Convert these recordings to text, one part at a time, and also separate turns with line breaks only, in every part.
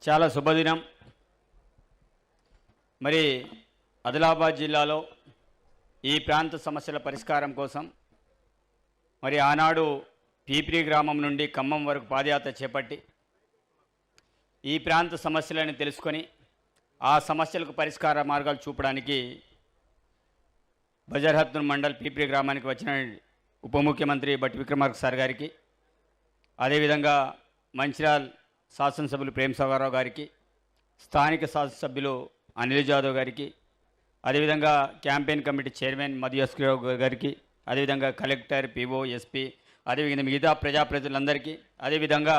చాలా శుభదినం. మరి ఆదిలాబాద్ జిల్లాలో ఈ ప్రాంత సమస్యల పరిష్కారం కోసం మరి ఆనాడు పీపిరి గ్రామం నుండి ఖమ్మం వరకు పాదయాత్ర చేపట్టి ఈ ప్రాంత సమస్యలను తెలుసుకొని ఆ సమస్యలకు పరిష్కార మార్గాలు చూపడానికి బజర్హత్నూర్ మండల్ పీపిరి గ్రామానికి వచ్చిన ఉప ముఖ్యమంత్రి బట్టి విక్రమార్క సార్ గారికి, అదేవిధంగా మంచిర్యాల శాసనసభ్యులు ప్రేమ్ సాగర్ రావు గారికి, స్థానిక శాసనసభ్యులు అనిల్ జాదవ్ గారికి, అదేవిధంగా క్యాంపెయిన్ కమిటీ చైర్మన్ మధు యస్కరావు గారికి, అదేవిధంగా కలెక్టర్, పిఓ, ఎస్పీ, అదేవిధంగా మిగతా ప్రజాప్రతినిధులందరికీ, అదేవిధంగా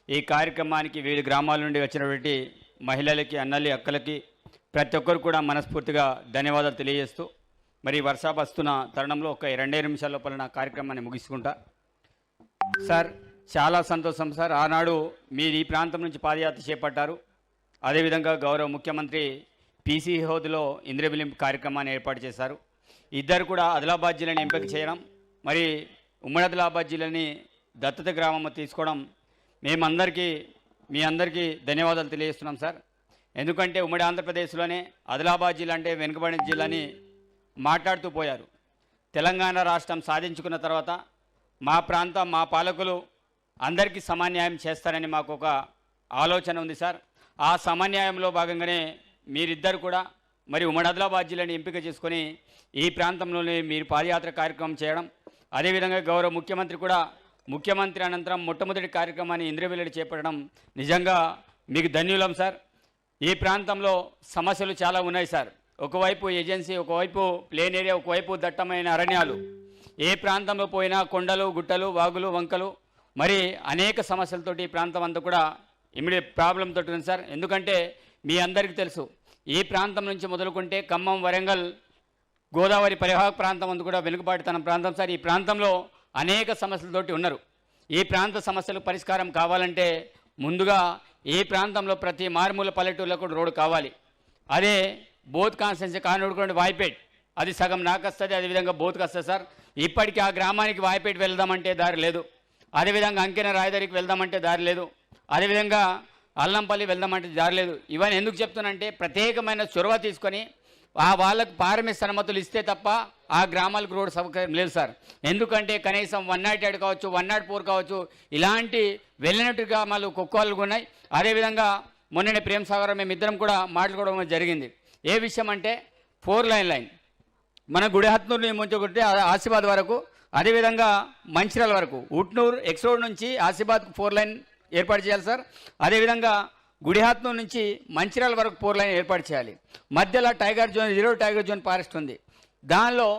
ఈ కార్యక్రమానికి వివిధ గ్రామాల నుండి వచ్చినటువంటి మహిళలకి, అన్నలి, అక్కలకి ప్రతి ఒక్కరు కూడా మనస్ఫూర్తిగా ధన్యవాదాలు తెలియజేస్తూ మరి వర్షాపస్తున్న తరుణంలో ఒక 2 నిమిషాల లోపల నా కార్యక్రమాన్ని ముగించుకుంటా. సార్, చాలా సంతోషం సార్. ఆనాడు మీరు ఈ ప్రాంతం నుంచి పాదయాత్ర చేపట్టారు. అదేవిధంగా గౌరవ ముఖ్యమంత్రి పీసీ హోదాలో ఇంద్రవిలింపు కార్యక్రమాన్ని ఏర్పాటు చేశారు. ఇద్దరు కూడా ఆదిలాబాద్ జిల్లాని ఎంపిక చేయడం, మరి ఉమ్మడి ఆదిలాబాద్ జిల్లాని దత్తత గ్రామం తీసుకోవడం మీ అందరికీ ధన్యవాదాలు తెలియజేస్తున్నాం సార్. ఎందుకంటే ఉమ్మడి ఆంధ్రప్రదేశ్లోనే ఆదిలాబాద్ జిల్లా అంటే వెనుకబడిన జిల్లాని మాట్లాడుతూ పోయారు. తెలంగాణ రాష్ట్రం సాధించుకున్న తర్వాత మా ప్రాంతం, మా పాలకులు అందరికీ సమన్యాయం చేస్తారని మాకు ఒక ఆలోచన ఉంది సార్. ఆ సమన్యాయంలో భాగంగానే మీరిద్దరు కూడా మరి ఉమ్మడి ఆదిలాబాద్ జిల్లాని ఎంపిక చేసుకొని ఈ ప్రాంతంలోనే మీరు పాదయాత్ర కార్యక్రమం చేయడం, అదేవిధంగా గౌరవ ముఖ్యమంత్రి కూడా ముఖ్యమంత్రి అనంతరం మొట్టమొదటి కార్యక్రమాన్ని ఇంద్రవెల్లుడి చేపట్టడం నిజంగా మీకు ధన్యులం సార్. ఈ ప్రాంతంలో సమస్యలు చాలా ఉన్నాయి సార్. ఒకవైపు ఏజెన్సీ, ఒకవైపు ప్లేన్ ఏరియా, ఒకవైపు దట్టమైన అరణ్యాలు. ఏ ప్రాంతంలో పోయినా కొండలు, గుట్టలు, వాగులు, వంకలు, మరి అనేక సమస్యలతోటి ఈ ప్రాంతం అంతా కూడా ఇమిడియట్ ప్రాబ్లం తోటి ఉంది సార్. ఎందుకంటే మీ అందరికీ తెలుసు, ఈ ప్రాంతం నుంచి మొదలుకుంటే ఖమ్మం, వరంగల్, గోదావరి పరివాహక ప్రాంతం అంతా కూడా వెనుకబాటుతనం ప్రాంతం సార్. ఈ ప్రాంతంలో అనేక సమస్యలతోటి ఉన్నారు. ఈ ప్రాంత సమస్యలకు పరిష్కారం కావాలంటే ముందుగా ఈ ప్రాంతంలో ప్రతి మారుమూల పల్లెటూళ్ళకు రోడ్డు కావాలి. అదే బోత్ కాన్స్టిట్యున్సీ కానూడుకోండి వాయిపేట్, అది సగం నాకు వస్తుంది, అదేవిధంగా బోత్కి వస్తుంది సార్. ఇప్పటికీ ఆ గ్రామానికి వాయిపేట వెళ్దామంటే దారి లేదు, అదేవిధంగా అంకెన రాయదారికి వెళ్దామంటే దారి లేదు, అదేవిధంగా అల్లంపల్లి వెళ్దామంటే దారి లేదు. ఇవన్నీ ఎందుకు చెప్తున్నానంటే ప్రత్యేకమైన చొరవ తీసుకొని వాళ్ళకు పారమిస్ అనుమతులు ఇస్తే తప్ప ఆ గ్రామాలకు రోడ్డు సౌకర్యం లేదు సార్. ఎందుకంటే కనీసం 108 కావచ్చు, 104 కావచ్చు, ఇలాంటి వెళ్ళినట్టు గ్రామాలు కుక్కలు ఉన్నాయి. అదేవిధంగా మొన్ననే ప్రేమ్ సాగర్ మేమిద్దరం కూడా మాట్లాడుకోవడం జరిగింది. ఏ విషయం అంటే 4 లైన్ మన గుడిహత్నూరు నుంచి ఆసిఫాబాద్ వరకు, అదేవిధంగా మంచిర్యాల వరకు, ఉట్నూరు ఎక్స్ రోడ్ నుంచి ఆసిఫాబాద్కు 4 లైన్ ఏర్పాటు చేయాలి సార్. అదేవిధంగా గుడిహత్నూరు నుంచి మంచిర్యాల వరకు 4 లైన్ ఏర్పాటు చేయాలి. మధ్యలో tiger zone, 0 tiger zone forest ఉంది. దానిలో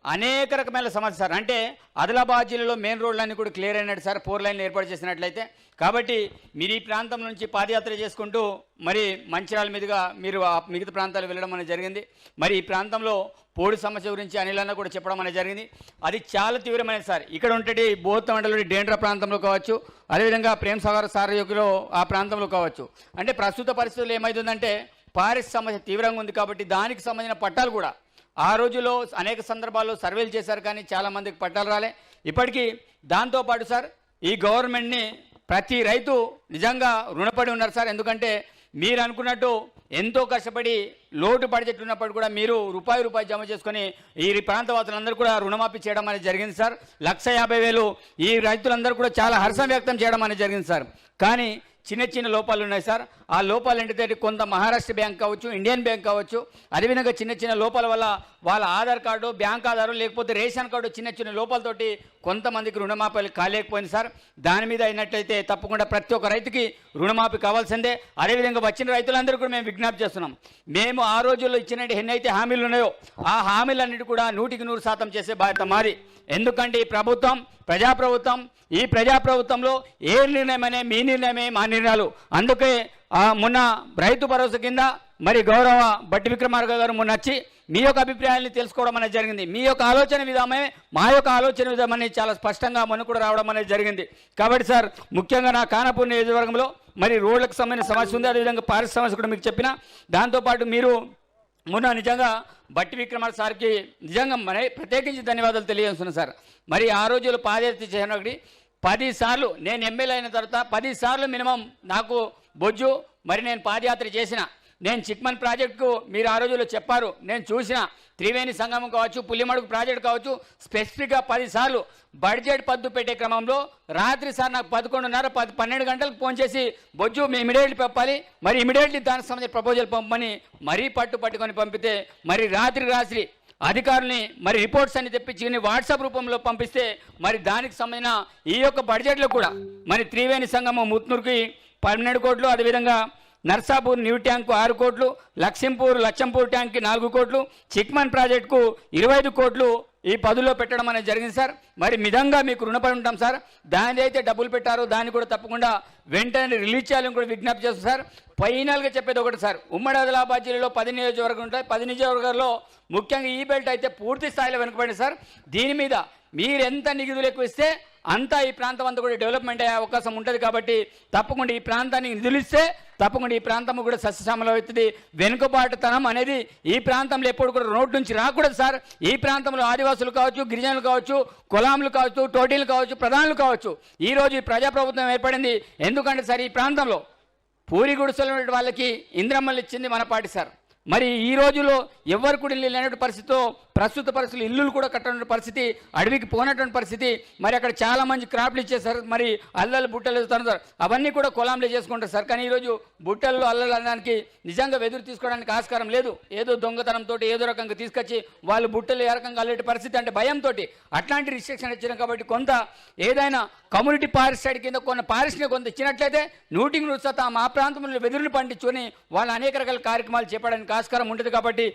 అనేక రకమైన సమస్య సార్. అంటే ఆదిలాబాద్ జిల్లాలో మెయిన్ రోడ్లన్నీ కూడా క్లియర్ అయినట్టు సార్ 4 లైన్లు ఏర్పాటు చేసినట్లయితే. కాబట్టి మీరు ఈ ప్రాంతం నుంచి పాదయాత్ర చేసుకుంటూ మరి మంచిర్యాల మీదుగా మీరు మిగతా ప్రాంతాలు వెళ్ళడం అనేది జరిగింది. మరి ఈ ప్రాంతంలో పోడు సమస్య గురించి అనిలన్న కూడా చెప్పడం అనేది జరిగింది. అది చాలా తీవ్రమైనది సార్. ఇక్కడ ఉంటే బోత్ మండలంలోని డేండ్రా ప్రాంతంలో కావచ్చు, అదేవిధంగా ప్రేమ్ సాగర్ సారయోగిలో ఆ ప్రాంతంలో కావచ్చు. అంటే ప్రస్తుత పరిస్థితుల్లో ఏమవుతుందంటే ఫారెస్ట్ సమస్య తీవ్రంగా ఉంది. కాబట్టి దానికి సంబంధించిన పట్టాలు కూడా ఆ రోజుల్లో అనేక సందర్భాల్లో సర్వేలు చేశారు, కానీ చాలామందికి పట్టాలు రాలే. ఇప్పటికీ దాంతోపాటు సార్ ఈ గవర్నమెంట్ని ప్రతి రైతు నిజంగా రుణపడి ఉన్నారు సార్. ఎందుకంటే మీరు అనుకున్నట్టు ఎంతో కష్టపడి లోటు బడ్జెట్ ఉన్నప్పుడు కూడా మీరు రూపాయి జమ చేసుకొని ఈ ప్రాంత వాసులందరూ కూడా రుణమాఫీ చేయడం అనేది జరిగింది సార్. 150,000 ఈ రైతులందరూ కూడా చాలా హర్షం వ్యక్తం చేయడం అనేది జరిగింది సార్. కానీ చిన్న లోపాలు ఉన్నాయి సార్. ఆ లోపాలు ఏంటంటే కొంత మహారాష్ట్ర బ్యాంక్ కావచ్చు, ఇండియన్ బ్యాంక్ కావచ్చు, అదేవిధంగా చిన్న లోపాల వల్ల వాళ్ళ ఆధార్ కార్డు, బ్యాంక్ ఆధారం, లేకపోతే రేషన్ కార్డు చిన్న లోపాలతోటి కొంతమందికి రుణమాఫీ కాలేకపోయింది సార్. దాని మీద అయినట్లయితే తప్పకుండా ప్రతి ఒక్క రైతుకి రుణమాఫీ కావాల్సిందే. అదేవిధంగా వచ్చిన రైతులందరూ కూడా మేము విజ్ఞప్తి చేస్తున్నాం. మేము ఆ రోజుల్లో ఇచ్చినట్టు ఎన్నైతే హామీలు ఉన్నాయో ఆ హామీలన్నిటి కూడా 100% చేసే బాధ్యత మాది. ఎందుకంటే ఈ ప్రభుత్వం ప్రజాప్రభుత్వం, ఈ ప్రజాప్రభుత్వంలో ఏ నిర్ణయమనే మీ నిర్ణయమే మా నిర్ణయాలు. అందుకే మొన్న రైతు భరోసా కింద మరి గౌరవ బట్టి విక్రమార్క గారు మొన్న వచ్చి మీ యొక్క అభిప్రాయాన్ని తెలుసుకోవడం అనేది జరిగింది. మీ యొక్క ఆలోచన విధానమే మా యొక్క ఆలోచన విధానం చాలా స్పష్టంగా మొన్న కూడా రావడం అనేది జరిగింది. కాబట్టి సార్ ముఖ్యంగా నా ఖానాపూర్ నియోజకవర్గంలో మరి రోడ్లకు సంబంధించిన సమస్య ఉంది, అదేవిధంగా పారిశుద్ధ్య సమస్య కూడా మీకు చెప్పిన. దాంతోపాటు మీరు మొన్న నిజంగా బట్టి విక్రమార్క సార్కి నిజంగా మరి ప్రత్యేకించి ధన్యవాదాలు తెలియజేస్తున్నాను సార్. మరి ఆ రోజుల్లో పాదయాత్ర చేయడానికి 10 సార్లు నేను ఎమ్మెల్యే అయిన తర్వాత 10 సార్లు మినిమం నాకు బొజ్జు మరి నేను పాదయాత్ర చేసిన. నేను చిక్మన్ ప్రాజెక్టుకు మీరు ఆ రోజుల్లో చెప్పారు, నేను చూసిన త్రివేణి సంగమం కావచ్చు, పుల్లిమడుగు ప్రాజెక్టు కావచ్చు, స్పెసిఫిక్గా 10 సార్లు బడ్జెట్ పద్దు పెట్టే క్రమంలో రాత్రి సార్ నాకు 11:30 12 గంటలకు ఫోన్ చేసి బొజ్జు మేము ఇమీడియట్లీ పంపాలి, మరి ఇమీడియట్లీ దానికి సంబంధించి ప్రపోజల్ పంపమని మరీ పట్టుకొని పంపితే మరి రాత్రి అధికారుల్ని మరి రిపోర్ట్స్ అన్ని తెప్పించి వాట్సాప్ రూపంలో పంపిస్తే మరి దానికి సంబంధించిన ఈ యొక్క బడ్జెట్లో కూడా మరి త్రివేణి సంగమం ముత్నూరుకి 12 కోట్లు, అదేవిధంగా నర్సాపూర్ న్యూ ట్యాంకు 6 కోట్లు, లచ్చంపూర్ ట్యాంక్కి 4 కోట్లు, చిక్మన్ ప్రాజెక్టుకు 25 కోట్లు ఈ పదులో పెట్టడం అనేది జరిగింది సార్. మరి మితంగా మీకు రుణపడి ఉంటాం సార్. దాని అయితే డబ్బులు పెట్టారో దాన్ని కూడా తప్పకుండా వెంటనే రిలీజ్ చేయాలని కూడా విజ్ఞప్తి చేస్తాం సార్. ఫైనల్గా చెప్పేది ఒకటి సార్, ఉమ్మడి ఆదిలాబాద్ జిల్లాలో 10 నియోజకవర్గాలు ఉంటాయి. 10 నియోజకవర్గాల్లో ముఖ్యంగా ఈ బెల్ట్ అయితే పూర్తి స్థాయిలో వెనుకబడింది సార్. దీని మీద మీరు ఎంత నిధులు ఎక్కువ ఇస్తే అంతా ఈ ప్రాంతం అంతా కూడా డెవలప్మెంట్ అయ్యే అవకాశం ఉంటుంది. కాబట్టి తప్పకుండా ఈ ప్రాంతానికి నిధులు ఇస్తే తప్పకుండా ఈ ప్రాంతం కూడా సస్యశ్యామలం అవుతుంది. వెనుకబాటుతనం అనేది ఈ ప్రాంతంలో ఎప్పుడు కూడా రోడ్డు నుంచి రాకూడదు సార్. ఈ ప్రాంతంలో ఆదివాసులు కావచ్చు, గిరిజనులు కావచ్చు, కులాములు కావచ్చు, టోటీలు కావచ్చు, ప్రధానులు కావచ్చు, ఈరోజు ఈ ప్రజాప్రభుత్వం ఏర్పడింది. ఎందుకంటే సార్ ఈ ప్రాంతంలో పూరి గుడిసెలు వాళ్ళకి ఇంద్రమ్మలు ఇచ్చింది మన పార్టీ సార్. మరి ఈ రోజులో ఎవరు కూడా ఇల్లు లేనటువంటి పరిస్థితితో ప్రస్తుత పరిస్థితులు ఇల్లులు కూడా కట్టనటువంటి పరిస్థితి, అడవికి పోనటువంటి పరిస్థితి. మరి అక్కడ చాలా మంది క్రాప్లు ఇచ్చేసారు, మరి అల్లలు బుట్టలు వేస్తారు, అవన్నీ కూడా కొలాంలే చేసుకుంటారు సార్. కానీ ఈరోజు బుట్టల్లో అల్లలు అనడానికి నిజంగా వెదురు తీసుకోవడానికి ఆస్కారం లేదు. ఏదో దొంగతనంతో ఏదో రకంగా తీసుకొచ్చి వాళ్ళు బుట్టలు ఏ రకంగా అల్లేటి పరిస్థితి అంటే భయంతో అట్లాంటి రిస్ట్రిక్షన్ ఇచ్చారు. కాబట్టి కొంత ఏదైనా కమ్యూనిటీ ఫారెస్ట్ సైడ్ కింద కొన్ని ఫారెస్ట్ని కొంత ఇచ్చినట్లయితే 100% మా ప్రాంతంలో వెదురులు పండించుకొని వాళ్ళు అనేక రకాల కార్యక్రమాలు చేపడానికి ఆస్కారం ఉంటుంది. కాబట్టి